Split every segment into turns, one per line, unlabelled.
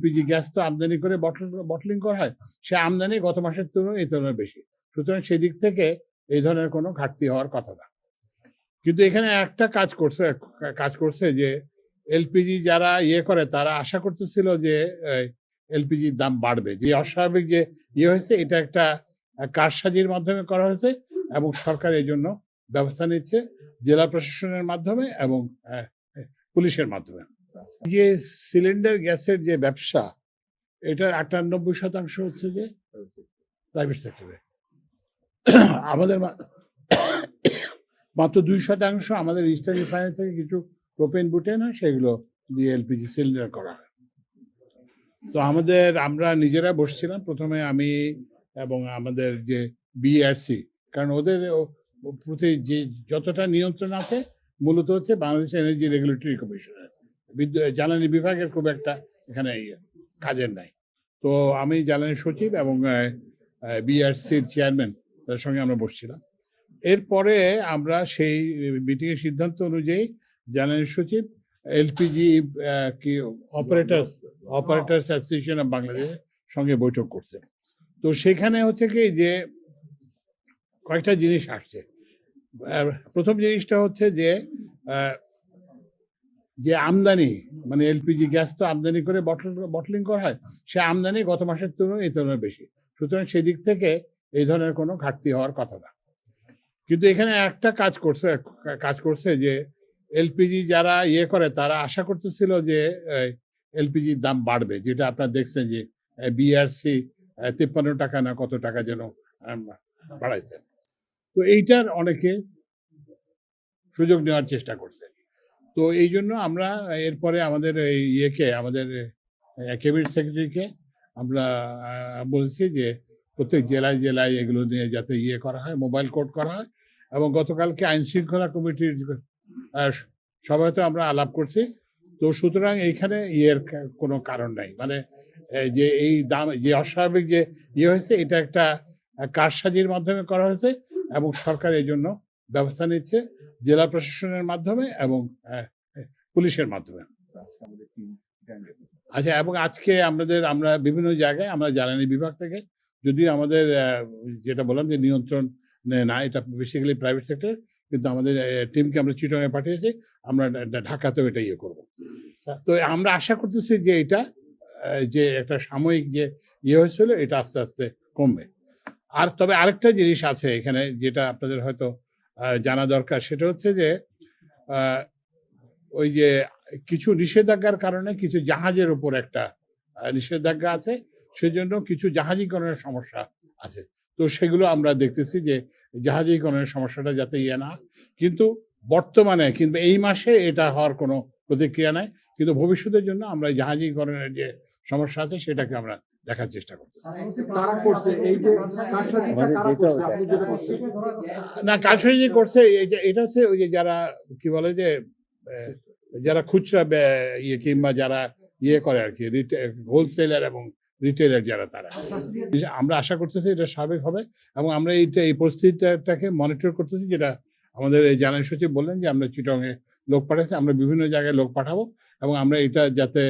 LPG gas তো আমদানি করে বটলিং করা হয়, সে আমদানি গত মাসের তুলনায় এই তুলনায় বেশি। সুতরাং সেই দিক থেকে এই ধরনের কোনো ঘাটতি হওয়ার কথা না। কিন্তু এখানে একটা কাজ করছে যে এলপিজি যারা করে তারা আশা করতেছিল যে এলপিজির দাম বাড়বে, যে অস্বাভাবিক যে হয়েছে এটা একটা কারসাজির মাধ্যমে করা হয়েছে এবং সরকার এই জন্য ব্যবস্থা নিচ্ছে জেলা প্রশাসনের মাধ্যমে এবং পুলিশের মাধ্যমে। যে সিলিন্ডার গ্যাসের যে ব্যবসা, এটার 98% হচ্ছে যে প্রাইভেট সেক্টরে। আমাদের মাত্র 2% আমাদের ইস্টার্ন রিফাইনারি থেকে কিছু প্রোপেন বুটেন হয়, সেগুলো দিয়ে এলপিজি সিলিন্ডার করা হয়। তো আমরা নিজেরা বসছিলাম প্রথমে, আমি এবং আমাদের যে বিআরসি, কারণ ওদের প্রতি যে যতটা নিয়ন্ত্রণ আছে মূলত হচ্ছে বাংলাদেশ এনার্জি রেগুলেটরি কমিশনের, জ্বালানি বিভাগের খুব একটা এখানে কাজের নাই। তো আমি জ্বালানি সচিব এবং বিআরসির চেয়ারম্যান, তার সঙ্গে আমরা বসছিলাম। এরপরে আমরা সেই মিটিংয়ের সিদ্ধান্ত অনুযায়ী জ্বালানি সচিব এলপিজি অপারেটার্স অ্যাসোসিয়েশন অফ বাংলাদেশের সঙ্গে বৈঠক করছে। তো সেখানে হচ্ছে কি যে কয়েকটা জিনিস আসছে। প্রথম জিনিসটা হচ্ছে যে আমদানি, মানে এলপিজি গ্যাস তো আমদানি করে বটলিং করা হয়, সে আমদানি গত মাসের তুলনায় এই তুলনায় বেশি। সুতরাং সেই দিক থেকে এই ধরনের কোনো ঘাটতি হওয়ার কথা না। কিন্তু এখানে একটা কাজ করছে যে এলপিজি যারা করে তারা আশা করতেছিল যে এলপিজির দাম বাড়বে, যেটা আপনারা দেখছেন যে বিআরসি 53 টাকা না কত টাকা যেন বাড়াইছে। তো এইটার অনেকে সুযোগ নেওয়ার চেষ্টা করছে। তো এই জন্য আমরা এরপরে আমাদের আমাদের ক্যাবিনেট সেক্রেটারিকে আমরা বলেছি যে প্রত্যেক জেলায় জেলায় এগুলো নিয়ে যাতে করা হয়, মোবাইল কোর্ট করা হয়। এবং গতকালকে আইন শৃঙ্খলা কমিটির সবাই তো আমরা আলাপ করছি। তো সুতরাং এইখানে কোনো কারণ নাই, মানে যে এই দাম যে অস্বাভাবিক যে হয়েছে এটা একটা কারসাজির মাধ্যমে করা হয়েছে এবং সরকার এই জন্য ব্যবস্থা নিচ্ছে জেলা প্রশাসনের মাধ্যমে এবং পুলিশের মাধ্যমে। আচ্ছা, এবং আজকে আমরা বিভিন্ন জায়গায় আমরা জ্বালানি বিভাগ থেকে, যদিও আমাদের যেটা বললাম যে নিয়ন্ত্রণ না, এটা বেসিক্যালি প্রাইভেট সেক্টর, কিন্তু আমাদের টিমকে আমরা চিটংয়ে পাঠিয়েছি, আমরা ঢাকাতেও এটা করবো। তো আমরা আশা করতেছি যে এটা যে একটা সাময়িক যে হয়েছিল এটা আস্তে আস্তে কমবে। আর তবে আরেকটা জিনিস আছে এখানে যেটা আপনাদের হয়তো জানা দরকার, সেটা হচ্ছে যে ওই যে কিছু নিষেধাজ্ঞার কারণে কিছু জাহাজের উপর একটা নিষেধাজ্ঞা আছে, সেজন্য কিছু জাহাজীকরণের সমস্যা আছে। তো সেগুলো আমরা দেখতেছি যে জাহাজীকরণের সমস্যাটা যাতে না, কিন্তু বর্তমানে কিন্তু এই মাসে এটা হওয়ার কোনো প্রতিক্রিয়া নাই, কিন্তু ভবিষ্যতের জন্য আমরা জাহাজীকরণের যে সমস্যা আছে সেটাকে আমরা দেখার চেষ্টা করতেছি। না, কারসাজি করছে এটা হচ্ছে ওই যে যারা কি বলে যে যারা খুচরা কিংবা যারা করে আর কি, হোলসেলার এবং রিটেলার যারা, তারা। আমরা আশা করতেছি এটা স্বাভাবিক হবে এবং আমরা এই পরিস্থিতিটাকে মনিটর করতেছি, যেটা আমাদের এই জ্বালানি সচিব বললেন যে আমরা চিটংয়ে লোক পাঠাচ্ছি, আমরা বিভিন্ন জায়গায় লোক পাঠাবো এবং আমরা এটা যাতে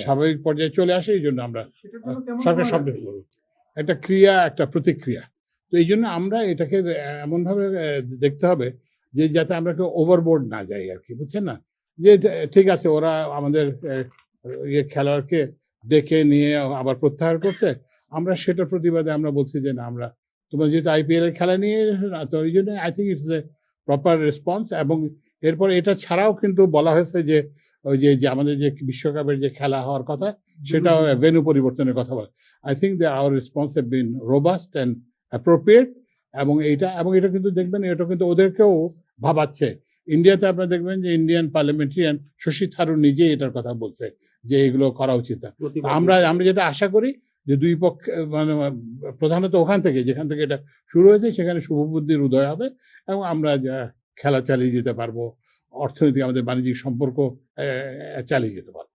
স্বাভাবিক পর্যায়ে চলে আসে এই জন্য আমরা সরকার শব্দ করব। একটা ক্রিয়া, একটা প্রতিক্রিয়া। তো এই জন্য আমরা এটাকে এমনভাবে দেখতে হবে যে যাতে আমরা কেউ ওভারবোর্ড না যাই আর কি, বুঝছেন না, যে ঠিক আছে ওরা আমাদের খেলোয়াড়কে ডেকে নিয়ে আবার প্রত্যাহার করছে, আমরা সেটার প্রতিবাদে আমরা বলছি যে না, আমরা তোমরা যেহেতু আইপিএল এর খেলা নিয়ে না, তো এই জন্য I think it's a proper response. এবং এরপর এটা ছাড়াও কিন্তু বলা হয়েছে যে ওই যে আমাদের যে বিশ্বকাপের যে খেলা হওয়ার কথা, সেটাও ভেন্যু পরিবর্তনের কথা বলে। I think that our response have been robust and appropriate. এবং এটা কিন্তু দেখবেন, এটা কিন্তু ওদেরকেও ভাবাচ্ছে। ইন্ডিয়াতে আপনারা দেখবেন যে ইন্ডিয়ান পার্লামেন্টারিয়ান শশী থারুর নিজেই এটার কথা বলছে যে এগুলো করা উচিত। আমরা যেটা আশা করি যে দুই পক্ষ, মানে প্রধানত ওখান থেকে, যেখান থেকে এটা শুরু হয়েছে, সেখানে শুভবুদ্ধির উদয় হবে এবং আমরা খেলা চালিয়ে যেতে পারবো, অর্থনৈতিক আমাদের বাণিজ্যিক সম্পর্ক চালিয়ে যেতে পারবো।